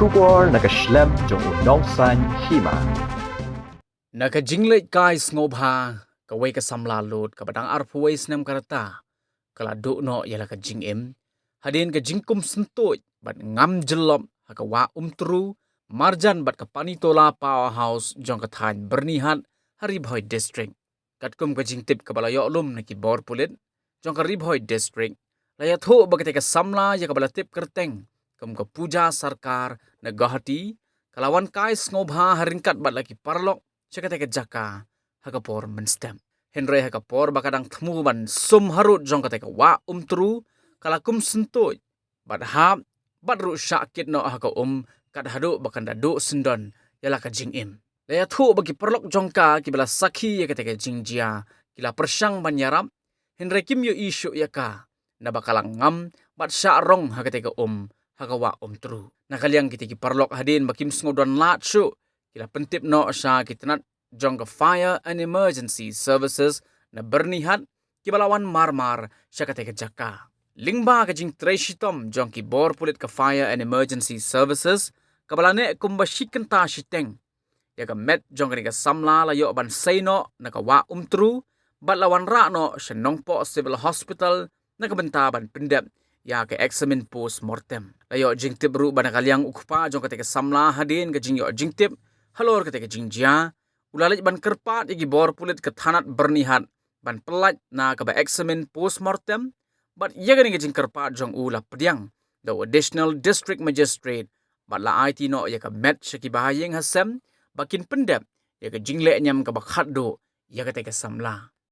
Shubor nakaslem jong unong san hima. Nakajinglet guys ngobha kaway kasamla lot kabadang arpuways nam karata kalado no yala ka jingim hadin ka jingkum sentoy bat ngam jelom hakawa umtru marjan bat kapanitola powerhouse jong kathan bernihat Haribhoi district katkum ka jingtip kabalayo lum na kibor pulit jong ka Haribhoi district laya tho bagate ka samla ya kabalatip kerteng kum ka puja sarkar na Guwahati kalawan kais ngobha haringkat bat laki parlok Syakata ke jaka hakapor menstem. Henry hakapor bakadang temu ban sum harut jong kata ke wa tru kalakum sentoy bat hab bat ru syakit no haka kat hadu bakan dadu sendon yala ka jing im. Laya thu bagi perlok jongka kibala sakhi ya kata ke jing jia kila persyang ban yarap Henry kim yo isu yaka na bakalang ngam bat syarong hakata ke haka wa tru. Nakaliang kita ki perlok hadin bakim sngodon lat syu kila pentip no sya kitanat jong ka fire and emergency services na bernihat kibalawan marmar sya kata ke jaka. Lingba ka jing treshitom jong ki bor pulit ka fire and emergency services kabalane kumbashikan ta shiteng. Ya ka met jong ka samla layo ban sayno na ka wa tru bat lawan ra no sya nongpo civil hospital na kabenta ban pendep ya ke examine post mortem. Layo jing tip ru ban kaliang ukpa jong kata ke samla hadin ka jing yo jing tip halor kata ke jing jia ulalaj ban kerpat igi bor pulit ke thanat bernihat ban pelat na ka ba examine post mortem bat ya gani ke jing kerpat jong ula pediang the additional district magistrate bat la IT no ya ka met syaki bahayeng hasem bakin pendep ya ke jing le nyam ka bakhat do ya kata ke samla